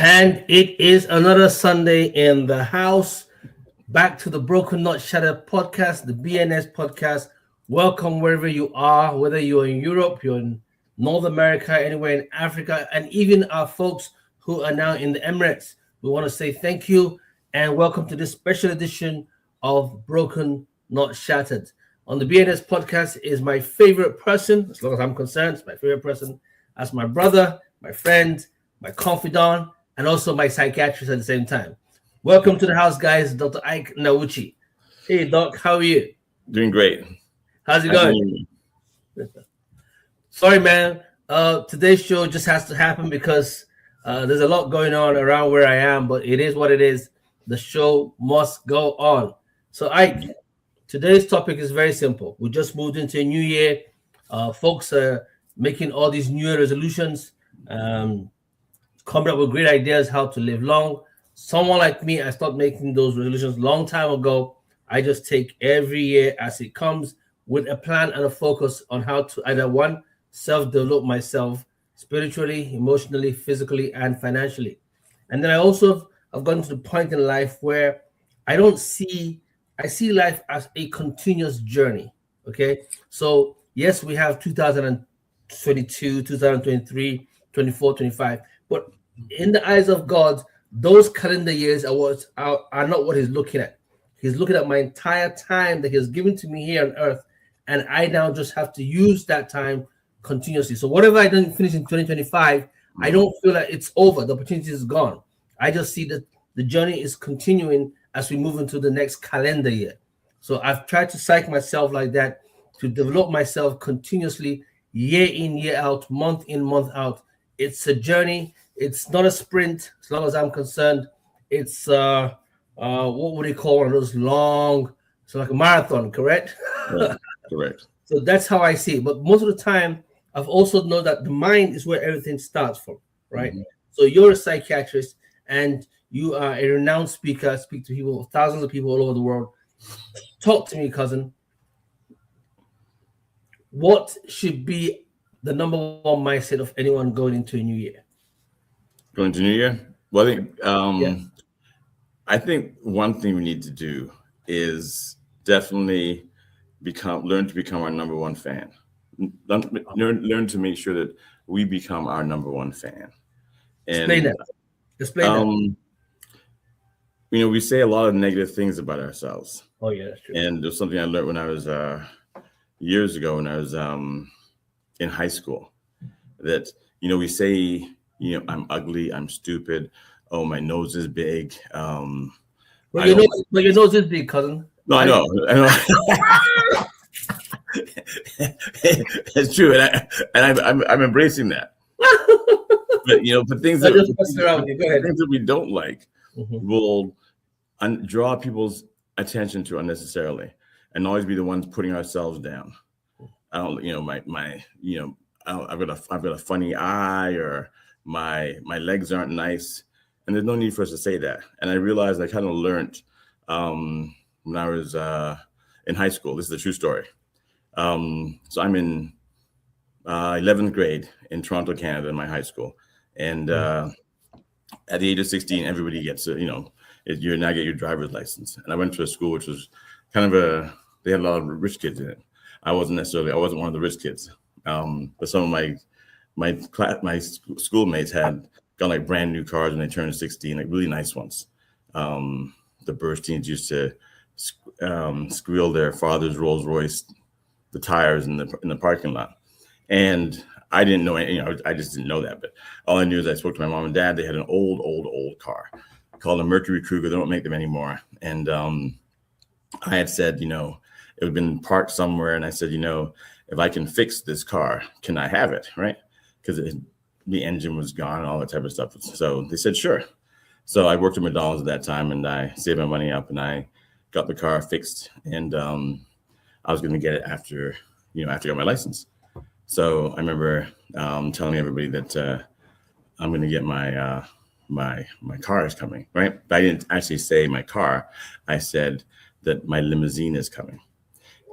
And it is another Sunday in the house. Back to the Broken Not Shattered podcast, the BNS podcast. Welcome wherever you are, whether you're in Europe, you're in North America, anywhere in Africa, and even our folks who are now in the Emirates. We want to say thank you and welcome to this special edition of Broken Not Shattered. On the BNS podcast is my favorite person, as long as I'm concerned, it's my favorite person. That's my brother, my friend, my confidant, and also my psychiatrist at the same time. Welcome to the house, guys. Dr. Ike Nauchi. Hey, Doc, how are you? Doing great. How's it going? Sorry, man. Today's show just has to happen because there's a lot going on around where I am, but it is what it is. The show must go on. So, Ike, today's topic is very simple. We just moved into a new year. Folks are making all these New Year resolutions, coming up with great ideas how to live long. Someone like me, I stopped making those resolutions long time ago. I just take every year as it comes with a plan and a focus on how to either one, self-develop myself spiritually, emotionally, physically, and financially. And then I've gotten to the point in life where I see life as a continuous journey. Okay. So yes, we have 2022, 2023, 24, 25, but in the eyes of God, those calendar years are not what he's looking at. He's looking at my entire time that he's given to me here on earth, and I now just have to use that time continuously. So whatever I didn't finish in 2025, I don't feel like it's over. The opportunity is gone. I just see that the journey is continuing as we move into the next calendar year. So I've tried to psych myself like that to develop myself continuously, year in, year out, month in, month out. It's a journey. It's not a sprint, as long as I'm concerned. It's what would you call one of those long? So like a marathon, correct? Right. Correct. So that's how I see it. But most of the time, I've also known that the mind is where everything starts from, right? Mm-hmm. So you're a psychiatrist and you are a renowned speaker. Speak to people, thousands of people all over the world. Talk to me, cousin. What should be the number one mindset of anyone going into a new year? Going to New Year? Well, I think one thing we need to do is definitely learn to become our number one fan. Learn to make sure that we become our number one fan. And, Explain that. We say a lot of negative things about ourselves. Oh yeah, that's true. And there's something I learned when I was years ago when I was in high school that we say. I'm ugly, I'm stupid. Oh, my nose is big. But your nose is big, cousin. No, I know. It's true, and I'm embracing that. But things that we don't like will draw people's attention to unnecessarily, and always be the ones putting ourselves down. I don't, I've got a funny eye, or my legs aren't nice, and there's no need for us to say that. And I realized I kind of learned when I was in high school. This is a true story. So I'm in 11th grade in Toronto, Canada, in my high school, and at the age of 16, everybody gets you now get your driver's license. And I went to a school which was kind of they had a lot of rich kids in it. I wasn't one of the rich kids, but some of my schoolmates had got like brand new cars when they turned 16, like really nice ones. The Bursteins used to squeal their father's Rolls Royce, the tires in the parking lot, and I didn't know. I just didn't know that. But all I knew is I spoke to my mom and dad. They had an old car called a Mercury Cougar. They don't make them anymore. And I had said, it had been parked somewhere, and I said, if I can fix this car, can I have it, right? Because the engine was gone and all that type of stuff. So they said, sure. So I worked at McDonald's at that time, and I saved my money up, and I got the car fixed. And I was going to get it after I got my license. So I remember telling everybody that I'm going to get my car is coming, right? But I didn't actually say my car. I said that my limousine is coming.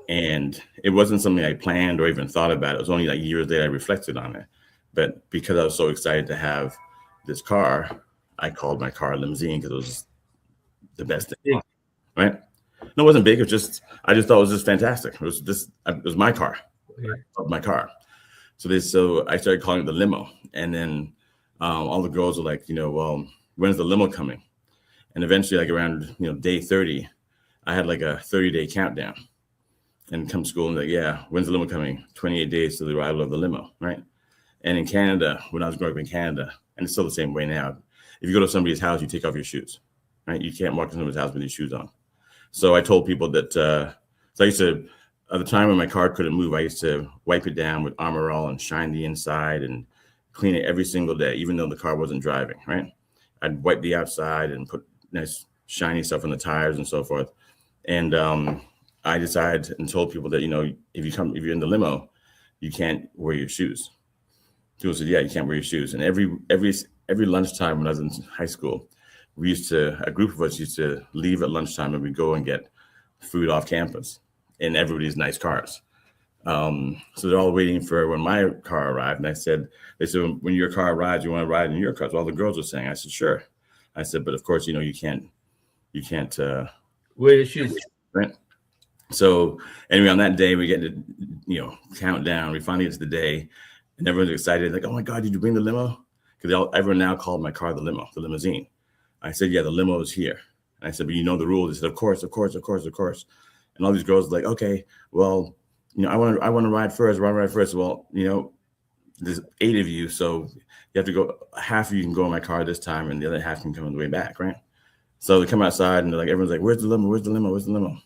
And it wasn't something I planned or even thought about. It was only like years later I reflected on it. But because I was so excited to have this car, I called my car a limousine because it was the best thing, right? No, it wasn't big. It was just, I just thought it was just fantastic. It was my car. Yeah. I loved my car. So I started calling it the limo. And then all the girls were like, well, when's the limo coming? And eventually, like around, day 30, I had like a 30-day countdown. And come to school and like, yeah, when's the limo coming? 28 days to the arrival of the limo, right? And in Canada, when I was growing up in Canada, and it's still the same way now, if you go to somebody's house, you take off your shoes, right? You can't walk to somebody's house with your shoes on. So I told people that, so I used to, at the time when my car couldn't move, I used to wipe it down with Armor All and shine the inside and clean it every single day, even though the car wasn't driving, right? I'd wipe the outside and put nice shiny stuff on the tires and so forth. And I decided and told people that, if you're in the limo, you can't wear your shoes. People said, yeah, you can't wear your shoes. And every lunchtime when I was in high school, a group of us used to leave at lunchtime and we'd go and get food off campus in everybody's nice cars. So they're all waiting for when my car arrived. And they said, when your car arrives, you want to ride in your car? So all the girls were saying, I said, sure. I said, but of course, you can't wear your shoes. Right. So anyway, on that day, we get to, count down. We finally get to the day and everyone's excited. Like, oh my God, did you bring the limo? Because everyone now called my car the limo, the limousine. I said, yeah, the limo is here. And I said, but you know the rules. They said, of course. And all these girls were like, okay, well, I want to ride first. Well, there's 8 of you. So you have to go, half of you can go in my car this time and the other half can come on the way back, right? So they come outside and they're like, everyone's like, where's the limo?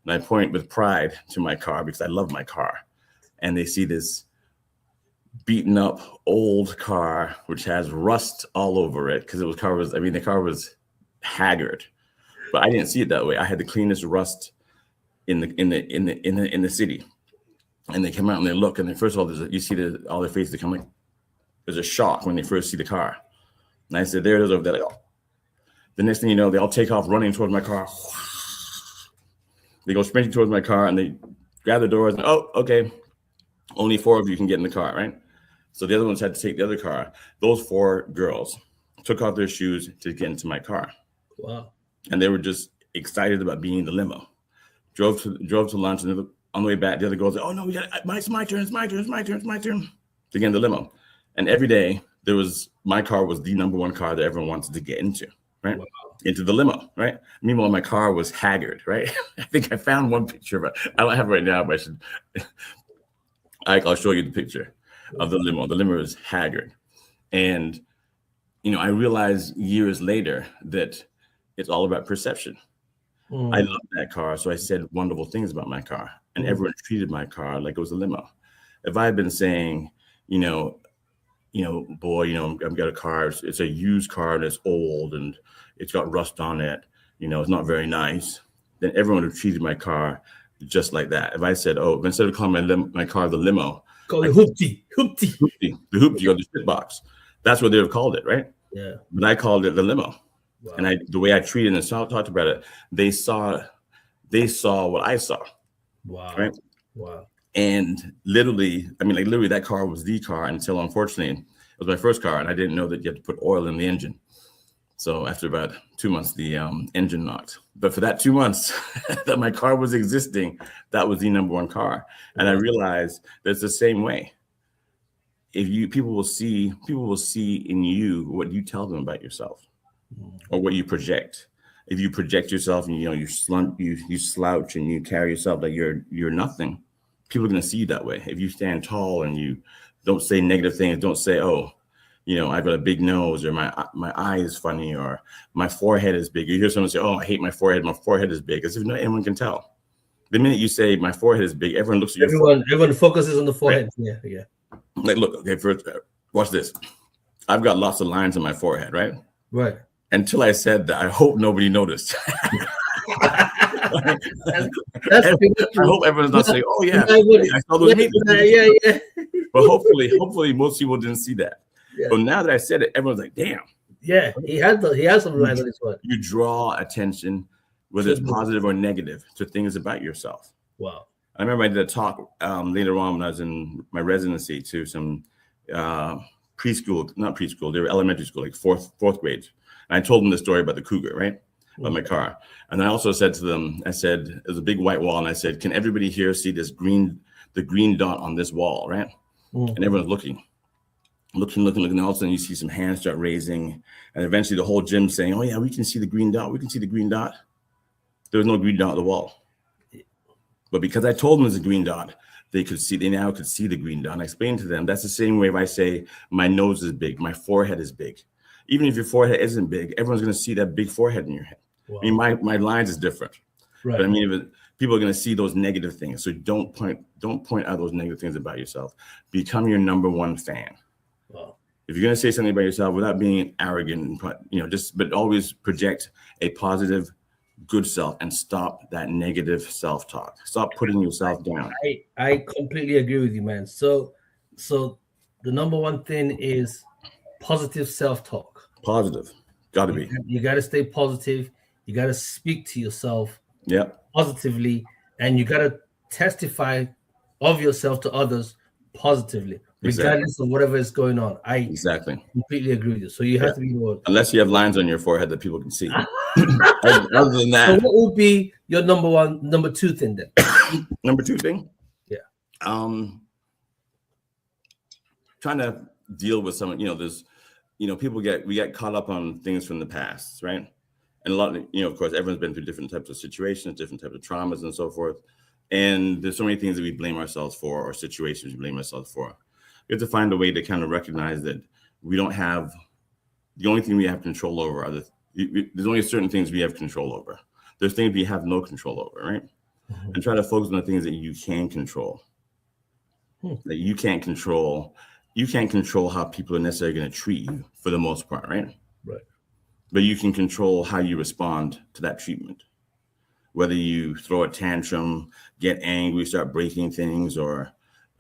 And I point with pride to my car because I love my car. And they see this beaten up old car, which has rust all over it because the car was haggard, but I didn't see it that way. I had the cleanest rust in the city. And they come out and they look, and then first of all, you see all their faces, they come like, there's a shock when they first see the car. And I said, there it is over there. Like, oh. The next thing you know, they all take off running towards my car. They go sprinting towards my car and they grab the doors and, oh, okay, only 4 of you can get in the car, right? So the other ones had to take the other car. Those 4 girls took off their shoes to get into my car. Wow. And they were just excited about being in the limo. Drove to lunch, and on the way back, the other girls said, oh no, it's my turn to get in the limo. And every day my car was the number 1 car that everyone wanted to get into, right? Wow. Into the limo, right? Meanwhile, my car was haggard, right? I think I found one picture of it. I don't have it right now, but I'll show you the picture of the limo. The limo is haggard. And, I realized years later that it's all about perception. I love that car. So I said wonderful things about my car, and everyone treated my car like it was a limo. If I had been saying, boy, I've got a car, it's a used car and it's old and it's got rust on it, it's not very nice, then everyone would have treated my car just like that. If I said, instead of calling my car the limo, call it hoopty, the hoopty or the shit box. That's what they would have called it, right? Yeah. But I called it the limo. Wow. And the way I treated and talked about it, they saw what I saw. Wow. Right? Wow. And literally, that car was the car until, unfortunately, it was my first car, and I didn't know that you have to put oil in the engine. So after about 2 months, the engine knocked. But for that 2 months that my car was existing, that was the number 1 car. And I realized that it's the same way. If people will see in you what you tell them about yourself, or what you project. If you project yourself and you slump, you slouch and you carry yourself like you're nothing, people are going to see you that way. If you stand tall and you don't say negative things, don't say, I've got a big nose, or my eye is funny, or my forehead is big. You hear someone say, oh, I hate my forehead is big, as if anyone can tell. The minute you say my forehead is big, everyone looks at your forehead. Everyone focuses on the forehead. Right? Yeah. Like, look, okay, first, watch this. I've got lots of lines on my forehead, right? Right. Until I said that, I hope nobody noticed. I hope everyone's not saying, "Oh yeah, I saw those." Yeah. But hopefully, most people didn't see that. Yeah. But now that I said it, everyone's like, "Damn." Yeah, he has some lines on his foot. You draw attention, whether it's positive or negative, to things about yourself. Wow. I remember I did a talk later on when I was in my residency to some not preschool, they were elementary school, like fourth grade. And I told them the story about the Cougar, right? About my car. And I also said to them, I said, there's a big white wall. And I said, can everybody here see the green dot on this wall, right? And everyone's looking. And all of a sudden you see some hands start raising. And eventually the whole gym saying, oh yeah, we can see the green dot. We can see the green dot. There was no green dot on the wall. But because I told them there's a green dot, they now could see the green dot. And I explained to them, that's the same way if I say my nose is big, my forehead is big. Even if your forehead isn't big, everyone's going to see that big forehead in your head. Wow. I mean, my lines is different. Right. But I mean, people are going to see those negative things. So don't point out those negative things about yourself. Become your number one fan. Wow. If you're going to say something about yourself without being arrogant, but always project a positive, good self and stop that negative self-talk. Stop putting yourself down. I completely agree with you, man. So the number one thing is positive self-talk. Positive. Got to be. You got to stay positive. You got to speak to yourself positively, and you got to testify of yourself to others positively, regardless of whatever is going on. I completely agree with you. So you have to be more. Unless you have lines on your forehead that people can see. Other than that. So what would be your number two thing then? Number two thing? Yeah. Trying to deal with some, there's, people get caught up on things from the past, right? And a lot of, of course, everyone's been through different types of situations, different types of traumas and so forth. And there's so many things that we blame ourselves for, or situations we blame ourselves for. We have to find a way to kind of recognize that we don't have, the only thing we have control over are there's only certain things we have control over. There's things we have no control over, right? Mm-hmm. And try to focus on the things that you can control. That you can't control. You can't control how people are necessarily going to treat you for the most part, right? Right. But you can control how you respond to that treatment. Whether you throw a tantrum, get angry, start breaking things, or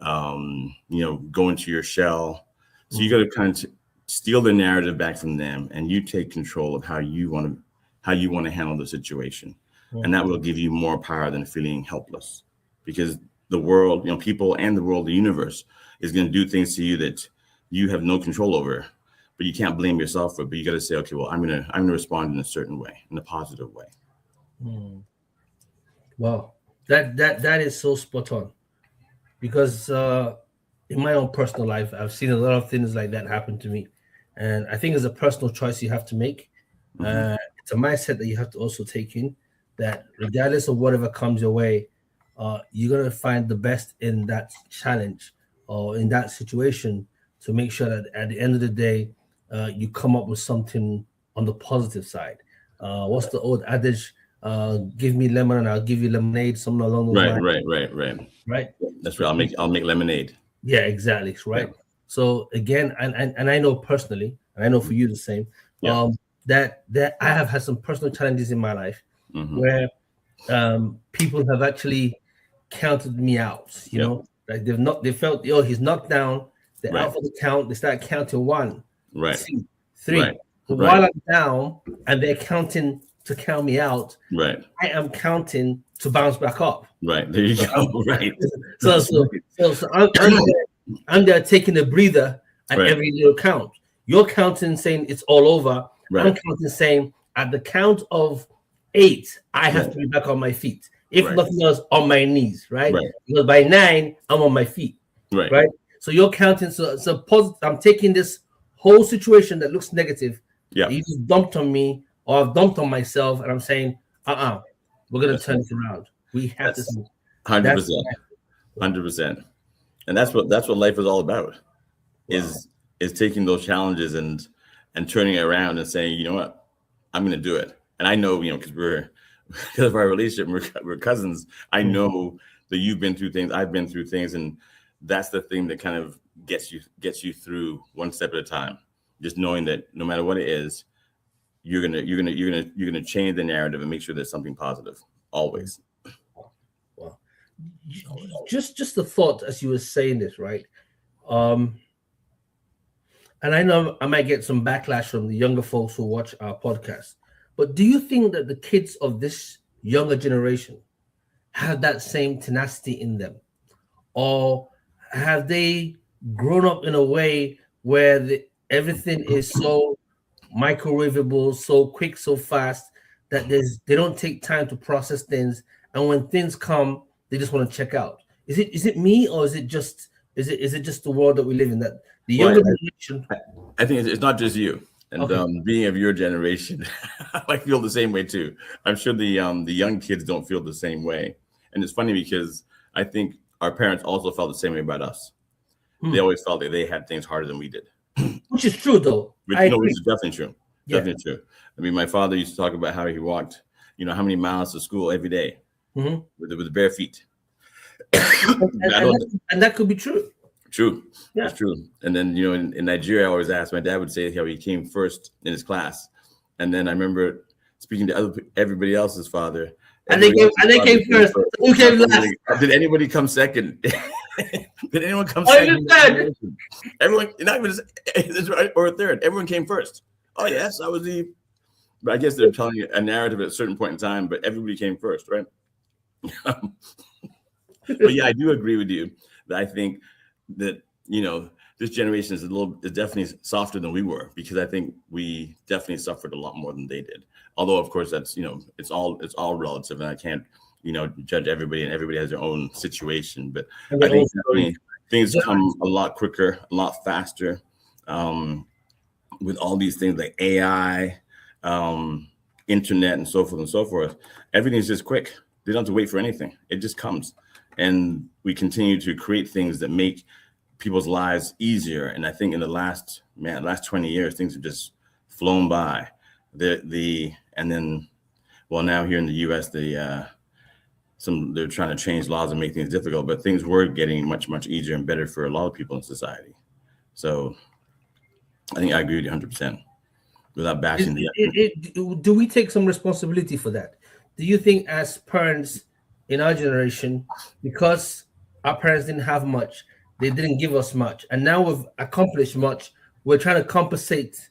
go into your shell. So you got to kind of steal the narrative back from them, and you take control of how you want to handle the situation, and that will give you more power than feeling helpless, because the world, people and the world, the universe is going to do things to you that you have no control over, but you can't blame yourself for it. But you got to say, okay, well, I'm gonna respond in a certain way, in a positive way. Wow, that is so spot on, because in my own personal life, I've seen a lot of things like that happen to me, and I think it's a personal choice you have to make. It's a mindset that you have to also take in, that regardless of whatever comes your way, you're gonna find the best in that challenge or in that situation to make sure that at the end of the day, you come up with something on the positive side. What's the old adage? Give me lemon and I'll give you lemonade, something along those lines. Right. That's right. I'll make lemonade. Yeah, exactly. Right. Yeah. So again, and I know personally, and I know for you the same, that I have had some personal challenges in my life where people have actually counted me out, you know, like they felt, he's knocked down, they're out for the count, they start counting 1, 2, 3. So while I'm down and they're counting to count me out, I am counting to bounce back up. Right. There you go. Right. So I'm there taking a breather at every little count. You're counting saying it's all over. I'm counting saying at the count of 8, I have to be back on my feet. If nothing else, on my knees, right? Because by 9, I'm on my feet. Right. So you're counting. So I'm taking this whole situation that looks negative. You just dumped on me, or I've dumped on myself, and I'm saying, we're gonna turn this around. We have to 100%. 100%. And that's what life is all about. Is taking those challenges and turning it around and saying, you know what, I'm gonna do it. And I know, because of our relationship, we're cousins. I know that you've been through things, I've been through things, and that's the thing that kind of gets you through one step at a time. Just knowing that no matter what it is, you're gonna change the narrative and make sure there's something positive always. Wow. Just the thought as you were saying this, right? And I know I might get some backlash from the younger folks who watch our podcast, but do you think that the kids of this younger generation have that same tenacity in them, or have they grown up in a way where everything is so microwavable, so quick, so fast that they don't take time to process things, and when things come, they just want to check out. Is it me, or is it just the world that we live in, that the younger generation? I think it's not just you. And being of your generation, I feel the same way too. I'm sure the young kids don't feel the same way. And it's funny because I think our parents also felt the same way about us. They always felt that they had things harder than we did. Which is true, though. Which is definitely true. Definitely true. I mean, my father used to talk about how he walked, how many miles to school every day with the bare feet. and that could be true. True. Yeah. It's true. And then, in Nigeria, I always asked, my dad would say how he came first in his class. And then I remember speaking to everybody else's father. And they came first. Who came last? Did anybody come second? Did anyone come second? Everyone, not even or third. Everyone came first. Oh, yes, I was the. But I guess they're telling you a narrative at a certain point in time, but everybody came first, right? But yeah, I do agree with you that I think that, this generation is definitely softer than we were, because I think we definitely suffered a lot more than they did. Although, of course, that's, it's all relative, and I can't, judge everybody, and everybody has their own situation. But I think definitely things come a lot quicker, a lot faster, with all these things like AI, internet, and so forth and so forth. Everything's just quick. They don't have to wait for anything. It just comes. And we continue to create things that make people's lives easier. And I think in the last 20 years, things have just flown by. And then, well, now here in the U.S., they're trying to change laws and make things difficult, but things were getting much, much easier and better for a lot of people in society. So I think I agree with you 100% without bashing do we take some responsibility for that? Do you think, as parents in our generation, because our parents didn't have much, they didn't give us much, and now we've accomplished much, we're trying to compensate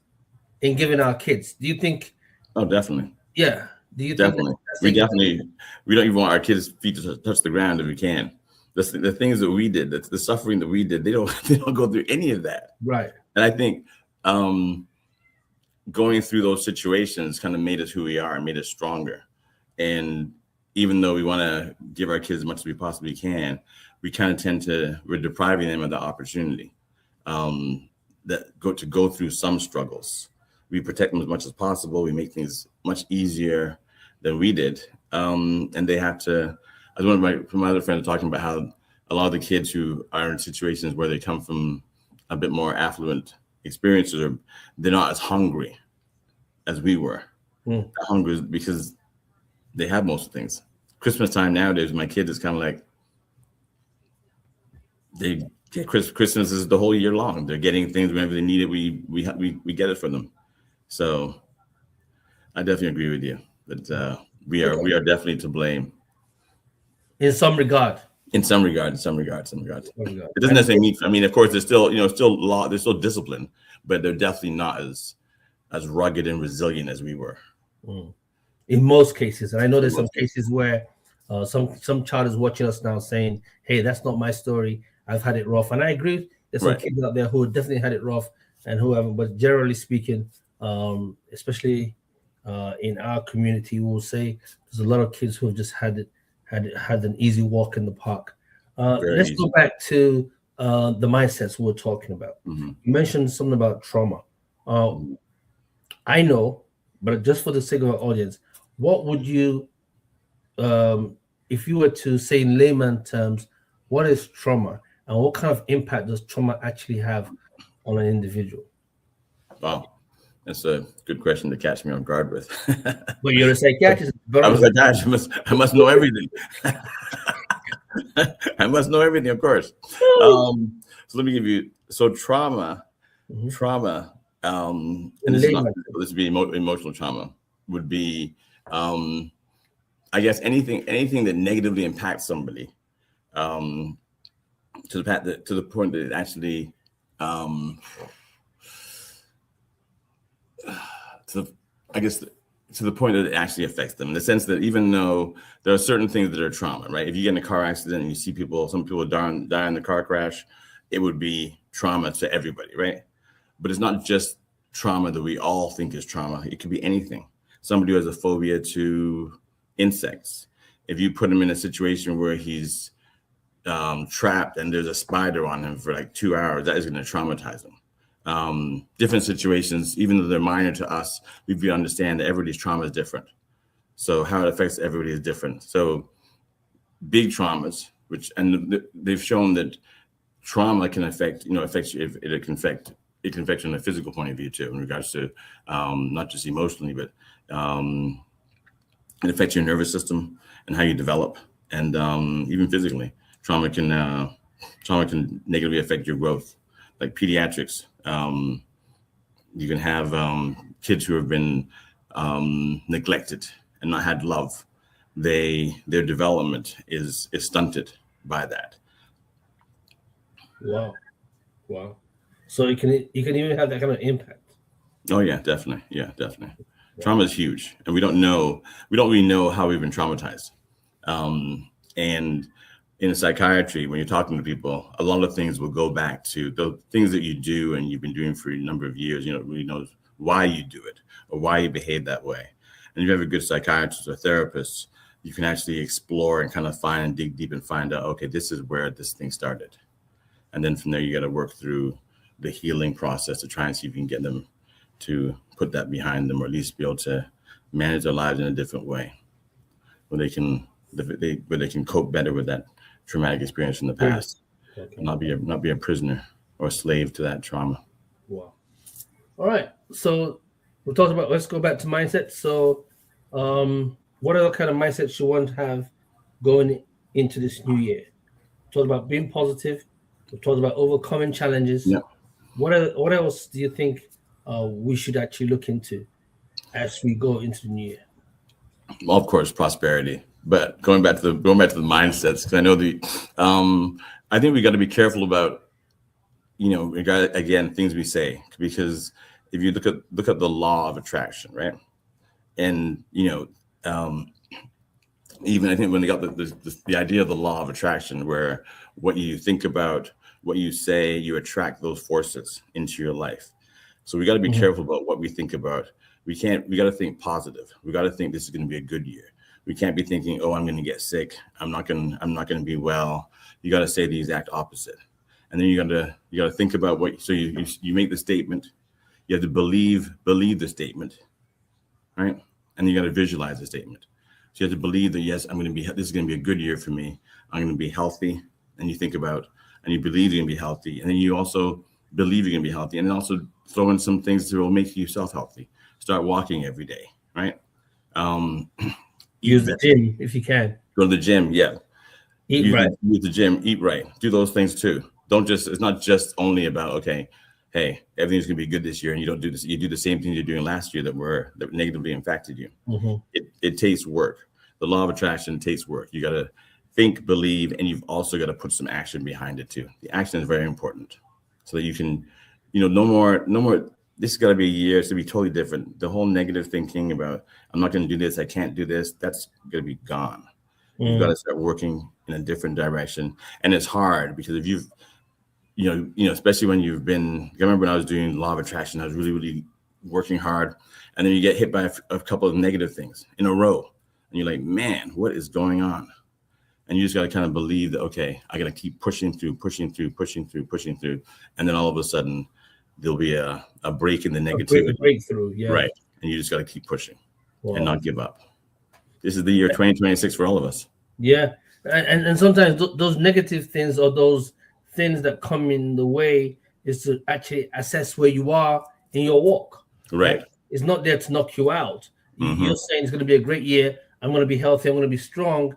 in giving our kids? Do you think? Oh, definitely. Yeah. Do you definitely? We don't even want our kids' feet to touch the ground if we can. The things that we did, the suffering that we did, they don't go through any of that. Right. And I think going through those situations kind of made us who we are and made us stronger. And even though we want to give our kids as much as we possibly can, we kind of we're depriving them of the opportunity to go through some struggles. We protect them as much as possible. We make things much easier than we did. And they have to, as one of my other friends talking about how a lot of the kids who are in situations where they come from a bit more affluent experiences, they're not as hungry as we were. Hungry because they have most of things. Christmas time nowadays, my kid is kind of like, they get Christmas is the whole year long. They're getting things whenever they need it. We get it for them. So I definitely agree with you that we are definitely to blame. In some regard. In some regard. It doesn't necessarily mean. I mean, of course, there's still law. There's still discipline, but they're definitely not as rugged and resilient as we were. In most cases, and I know there's some cases where some child is watching us now saying, "Hey, that's not my story. I've had it rough," and I agree. There's some kids out there who definitely had it rough and whoever, but generally speaking, especially in our community, we'll say there's a lot of kids who have just had an easy walk in the park. Let's go back to the mindsets we were talking about. You mentioned something about trauma. I know, but just for the sake of our audience, what would you, if you were to say in layman terms, what is trauma, and what kind of impact does trauma actually have on an individual? Wow. That's a good question to catch me on guard with. But you're a psychiatrist. I was like, gosh, I must know everything. I must know everything, of course. So let me give you, trauma, and this would be emotional trauma, would be, I guess, anything that negatively impacts somebody, to the point that it actually, to the point that it actually affects them, in the sense that even though there are certain things that are trauma, right? If you get in a car accident and you see some people die in the car crash, it would be trauma to everybody, right? But it's not just trauma that we all think is trauma. It could be anything. Somebody who has a phobia to insects. If you put him in a situation where he's trapped and there's a spider on him for like 2 hours, that is going to traumatize him. Different situations, even though they're minor to us, we understand that everybody's trauma is different. So how it affects everybody is different. So big traumas, they've shown that trauma can affect you. It can affect you in a physical point of view too, in regards to not just emotionally, but it affects your nervous system and how you develop, and even physically. Trauma can negatively affect your growth. Like pediatrics, you can have kids who have been neglected and not had love. Their development is stunted by that. Wow. So you can even have that kind of impact. Oh yeah, definitely. Yeah, definitely. Yeah. Trauma is huge, and we don't really know how we've been traumatized. And in psychiatry, when you're talking to people, a lot of things will go back to the things that you do and you've been doing for a number of years. You know, really knows why you do it or why you behave that way. And if you have a good psychiatrist or therapist, you can actually explore and kind of find and dig deep and find out, okay, this is where this thing started. And then from there, you got to work through the healing process to try and see if you can get them to put that behind them, or at least be able to manage their lives in a different way, where they can cope better with that traumatic experience from the past, not be a prisoner or a slave to that trauma. Wow. All right. So we're talking about, let's go back to mindset. So what are the kind of mindsets you want to have going into this new year? Talk about being positive. We talked about overcoming challenges. Yeah. What else do you think we should actually look into as we go into the new year? Well, of course, prosperity. But going back to the mindsets, because I know I think we got to be careful about, again, things we say, because if you look at the law of attraction, right? And even I think when they got the idea of the law of attraction, where what you think about, what you say, you attract those forces into your life. So we got to be careful about what we think about. We got to think positive. We got to think this is going to be a good year. We can't be thinking, oh, I'm going to get sick. I'm not going to be well. You got to say the exact opposite. And then you got to think about so you make the statement. You have to believe the statement, right? And you got to visualize the statement. So you have to believe that, yes, this is going to be a good year for me. I'm going to be healthy. And you think about, and you believe you're going to be healthy. And then you also believe you're going to be healthy. And then also throw in some things that will make yourself healthy. Start walking every day, right? Use the gym if you can. Go to the gym, yeah. Eat right. Use the gym, eat right. Do those things too. It's not just only about, okay, hey, everything's gonna be good this year, and you don't do this. You do the same things you're doing last year that negatively impacted you. It takes work. The law of attraction takes work. You gotta think, believe, and you've also got to put some action behind it too. The action is very important, so that you can, no more. This has got to be a year. It's going to be totally different. The whole negative thinking about, I'm not going to do this, I can't do this, that's going to be gone. You've got to start working in a different direction. And it's hard because if you've, especially when you've been, I remember when I was doing law of attraction, I was really, really working hard. And then you get hit by a couple of negative things in a row. And you're like, man, what is going on? And you just got to kind of believe that, okay, I got to keep pushing through. And then all of a sudden, there'll be a break in the negativity. Breakthrough, yeah. Right. And you just got to keep pushing and not give up. This is the year 2026 for all of us. Yeah. And sometimes those negative things or those things that come in the way is to actually assess where you are in your walk. Right. It's not there to knock you out. You're saying it's going to be a great year. I'm going to be healthy. I'm going to be strong.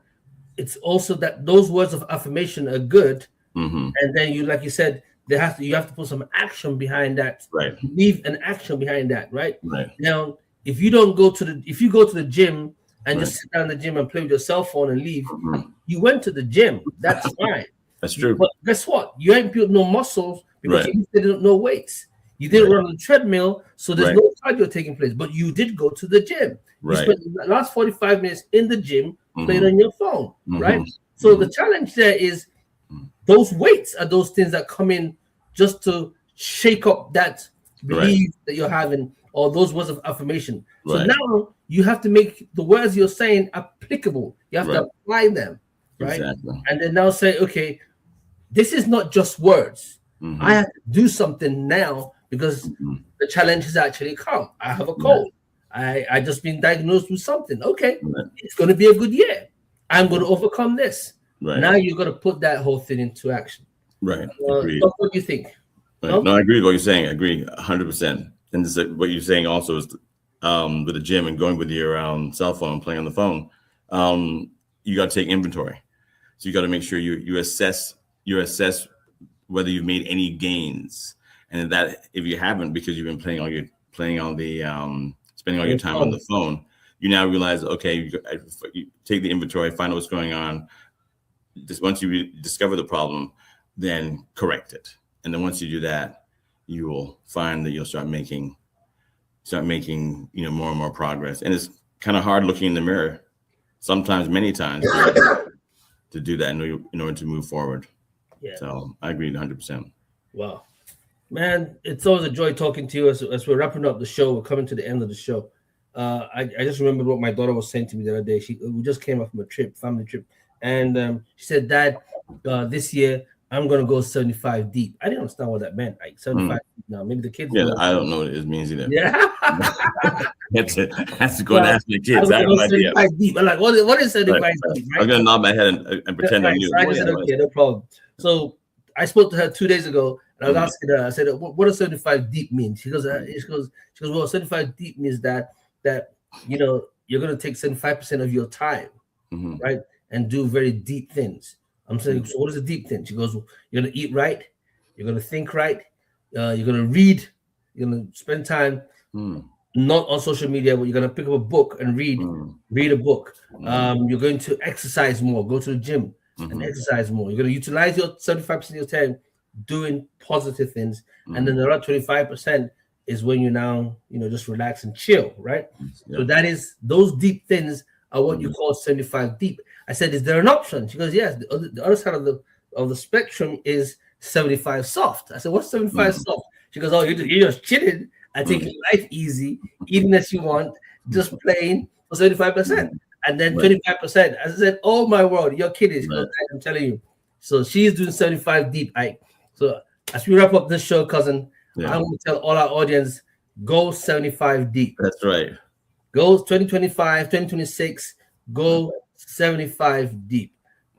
It's also that those words of affirmation are good. And then you, like you said, you have to put some action behind that. Right. Leave an action behind that. Right. Right. Now, if you go to the gym and just sit down in the gym and play with your cell phone and leave, you went to the gym. That's fine. That's true. But guess what? You ain't built no muscles because you didn't no weights. You didn't run on the treadmill, so there's no cardio taking place. But you did go to the gym. You spent the last 45 minutes in the gym playing on your phone. Right. So the challenge there is those weights are those things that come in just to shake up that believe that you're having, or those words of affirmation. So Right. now you have to make the words you're saying applicable. You have to apply them, right? Exactly. And then now say, okay, this is not just words. I have to do something now because the challenge has actually come. I have a cold. I just been diagnosed with something. Okay, it's going to be a good year. I'm going to overcome this. Now you're going to put that whole thing into action. Right. What do you think? Right. No, I agree with what you're saying. I agree 100%. And this is what you're saying also is with the gym and going with your cell phone, playing on the phone, you got to take inventory. So you got to make sure you assess whether you've made any gains, and that if you haven't, because you've been spending all your time on the phone, you now realize, okay, you take the inventory, find out what's going on. Just once you discover the problem, then correct it. And then once you do that, you will find that you'll start making more and more progress. And it's kind of hard looking in the mirror sometimes, many times, to do that in order to move forward. Yeah. So I agree 100%. Wow, man, it's always a joy talking to you as we're wrapping up the show. We're coming to the end of the show. I just remembered what my daughter was saying to me the other day. We just came off from a family trip, and she said, "Dad, this year I'm gonna go 75 deep." I didn't understand what that meant. Like 75 deep now. Maybe the kids. Yeah, I don't know what it means either. Yeah, that's to go and ask the kids. I have no idea. Deep. I'm like, what is 75 deep? Right? I'm gonna nod my head and pretend I knew. So I just said, okay, no problem. So I spoke to her 2 days ago, and I was asking her. I said, "What does 75 deep mean?" She goes, "Well, 75 deep means that you're gonna take 75% of your time, right, and do very deep things." I'm saying, so what is a deep thing? She goes, "You're gonna eat right, you're gonna think right, you're gonna read, you're gonna spend time not on social media, but you're gonna pick up a book and read a book. You're going to exercise more, go to the gym and exercise more. You're gonna utilize your 75% of your time doing positive things, and then the other 25% is when you now just relax and chill, right? So that is, those deep things are what you call 75 deep." I said, "Is there an option?" She goes, "Yes, the other side of the spectrum is 75 soft." I said, "What's 75 soft?" She goes, "Oh, you're just chilling and taking life easy, eating as you want, just playing for 75%. And then 25%. I said, "Oh my word, you're kidding." She goes, "I'm telling you." So she's doing 75 deep. So as we wrap up this show, cousin, I want to tell all our audience, go 75 deep. That's right. Go 2025, 2026, go 75 deep.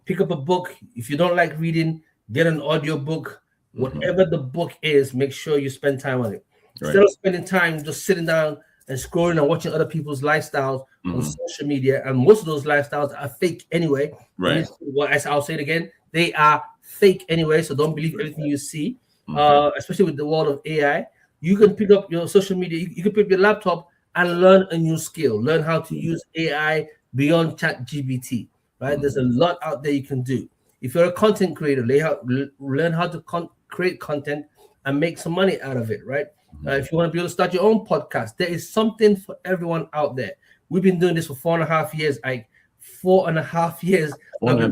Pick up a book. If you don't like reading, get an audio book. Whatever the book is, make sure you spend time on it. Instead of spending time just sitting down and scrolling and watching other people's lifestyles on social media, and most of those lifestyles are fake anyway. Right. I'll say it again, they are fake anyway, so don't believe everything you see. Especially with the world of AI, you can pick up your social media, you can pick up your laptop and learn a new skill. Learn how to use AI beyond ChatGPT, right? There's a lot out there you can do. If you're a content creator, learn how to create content and make some money out of it, right? If you want to be able to start your own podcast, there is something for everyone out there. We've been doing this for 4.5 years. 4.5 years. Wow.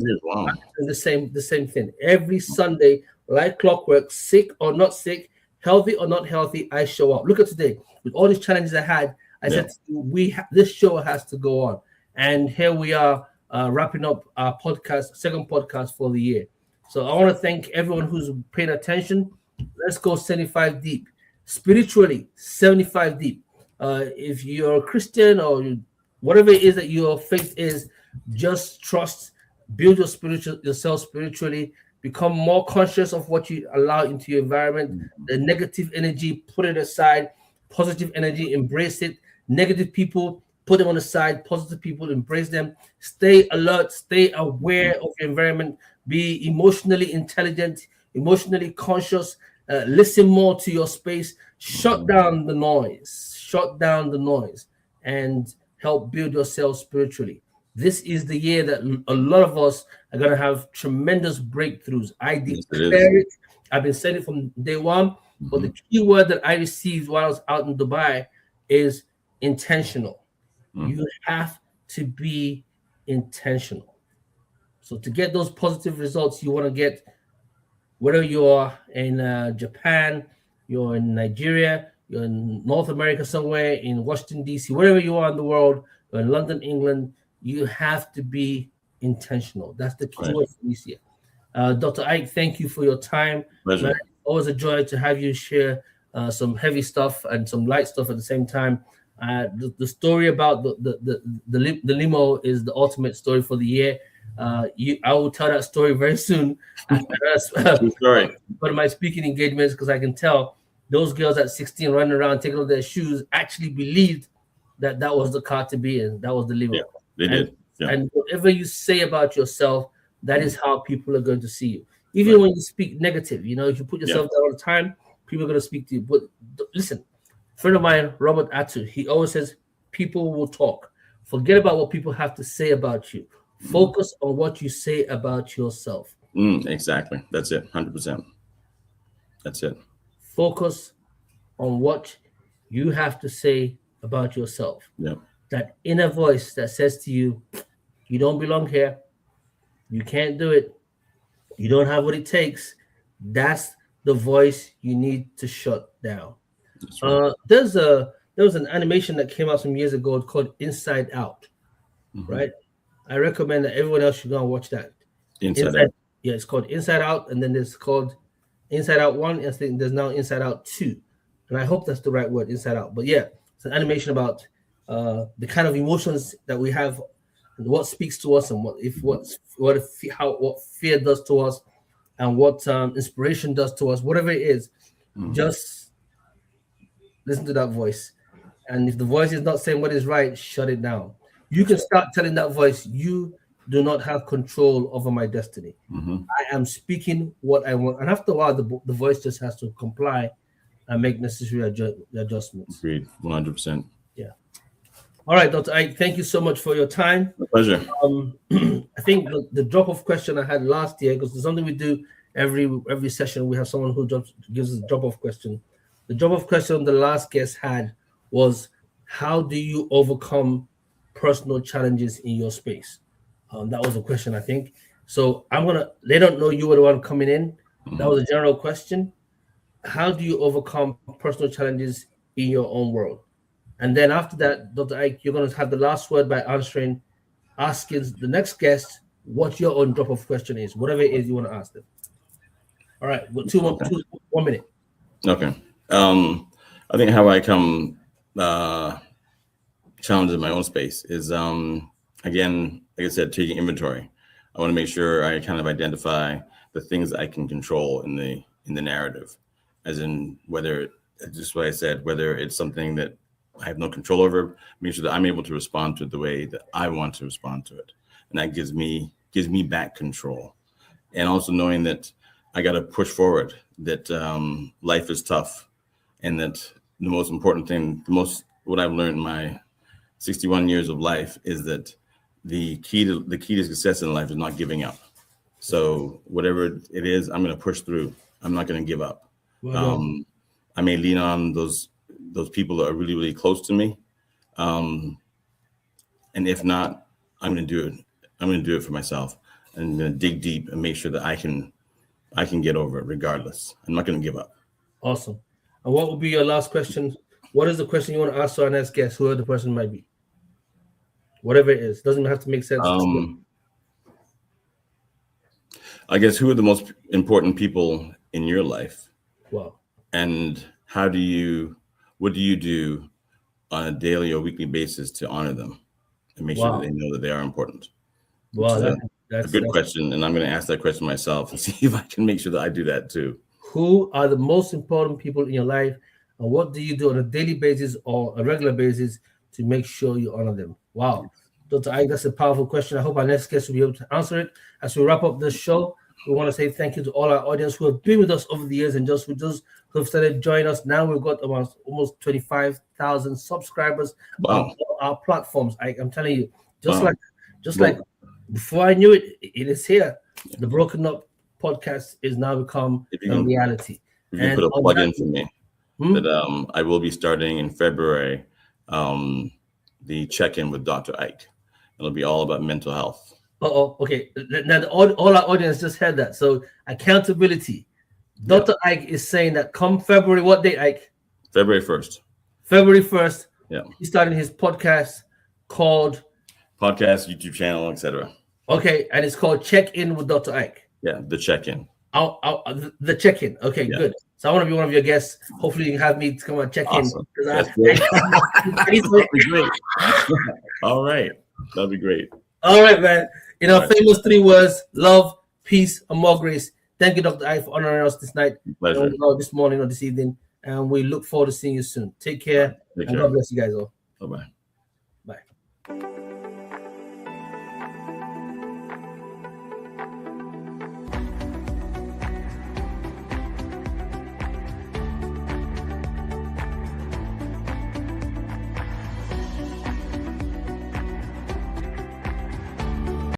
The same thing. Every Sunday, like clockwork, sick or not sick, healthy or not healthy, I show up. Look at today. With all these challenges I had, I said, this show has to go on. And here we are wrapping up our podcast, second podcast for the year. So I want to thank everyone who's paying attention. Let's go 75 deep. Spiritually, 75 deep. If you're a Christian or whatever it is that your faith is, just trust, build yourself spiritually, become more conscious of what you allow into your environment. The negative energy, put it aside. Positive energy, embrace it. Negative people, put them on the side. Positive people, embrace them. Stay alert, stay aware of your environment. Be emotionally intelligent, emotionally conscious. Listen more to your space. Shut down the noise. And help build yourself spiritually. This is the year that a lot of us are going to have tremendous breakthroughs. I declare it. I've been saying it from day one. But the key word that I received while I was out in Dubai is intentional. You have to be intentional. So to get those positive results you want to get, whether you're in Japan, you're in Nigeria, you're in North America somewhere, in Washington, D.C., wherever you are in the world, or in London, England, you have to be intentional. That's the key word for Felicia. Dr. Ike, thank you for your time. Pleasure. Man, always a joy to have you share some heavy stuff and some light stuff at the same time. The story about the limo is the ultimate story for the year. I will tell that story very soon. Story. One of my speaking engagements, because I can tell those girls at 16 running around taking off their shoes actually believed that was the car to be in. That was the limo. Yeah, they did. Yeah. And whatever you say about yourself, that is how people are going to see you. Even when you speak negative, if you put yourself down all the time, people are going to speak to you. But listen, a friend of mine, Robert Attu, he always says, people will talk. Forget about what people have to say about you. Focus on what you say about yourself. Exactly. That's it. 100%. That's it. Focus on what you have to say about yourself. Yeah. That inner voice that says to you, you don't belong here. You can't do it. You don't have what it takes. That's the voice you need to shut down. Right. There was an animation that came out some years ago called Inside Out, right? I recommend that everyone else should go and watch that. Inside Out. Yeah, it's called Inside Out, and then there's called Inside Out 1. I think there's now Inside Out 2. And I hope that's the right word, Inside Out. But yeah, it's an animation about the kind of emotions that we have, and what speaks to us, and what fear does to us, and what inspiration does to us. Whatever it is, just listen to that voice. And if the voice is not saying what is right, shut it down. You can start telling that voice, you do not have control over my destiny. I am speaking what I want. And after a while, the voice just has to comply and make necessary adjustments. Agreed. 100%. Yeah. All right, Dr. Ike, thank you so much for your time. My pleasure. I think the drop-off question I had last year, because there's something we do every session, we have someone who gives us a drop-off question. The drop-off question the last guest had was, how do you overcome personal challenges in your space? That was a question, I think. So they don't know you were the one coming in. That was a general question. How do you overcome personal challenges in your own world? And then after that, Dr. Ike, you're going to have the last word by asking the next guest what your own drop-off question is, whatever it is you want to ask them. All right, 1 minute. Okay. I think how I come challenges in my own space is, again, like I said, taking inventory. I want to make sure I kind of identify the things I can control in the narrative, as in whether it's something that I have no control over, make sure that I'm able to respond to it the way that I want to respond to it. And that gives me back control. And also knowing that I got to push forward, that life is tough, and that the most important thing, what I've learned in my 61 years of life is that the key to success in life is not giving up. So whatever it is, I'm going to push through. I'm not going to give up. I may lean on those people that are really, really close to me. And if not, I'm going to do it. I'm going to do it for myself. I'm going to dig deep and make sure that I can get over it regardless. I'm not going to give up. Awesome. And what will be your last question? What is the question you want to ask our next guest, whoever the person might be? Whatever it is, doesn't have to make sense. I guess, who are the most important people in your life? Wow. And what do you do on a daily or weekly basis to honor them and make sure that they know that they are important? Wow, that's a good question. And I'm going to ask that question myself and see if I can make sure that I do that too. Who are the most important people in your life, and what do you do on a daily basis or a regular basis to make sure you honor them? Wow. Dr. Ike, that's a powerful question. I hope our next guest will be able to answer it. As we wrap up this show, we want to say thank you to all our audience who have been with us over the years, and just those who have started joining us. Now we've got almost 25,000 subscribers on our platforms. I'm telling you, just like before I knew it, it is here. The Broken Up podcast is now become a reality. You can put a plug in for me that I will be starting in February, the check-in with Dr. Ike. It'll be all about mental health. Okay. Now all our audience just heard that. So accountability. Dr. Ike is saying that come February, what day, Ike? February 1st. February 1st. Yeah. He's starting his podcast called YouTube channel, etc. Okay, and it's called Check In with Dr. Ike. Yeah, the check-in. The check-in. Okay, yeah. Good. So I want to be one of your guests. Hopefully, you can have me to come and check awesome. in. That's great. That'd be great. All right. That'd be great. All right, man. In our famous 3 words: love, peace, and more grace. Thank you, Dr. Ike, for honoring us this night, this morning, or this evening. And we look forward to seeing you soon. Take care. And God bless you guys all. Bye-bye. Bye.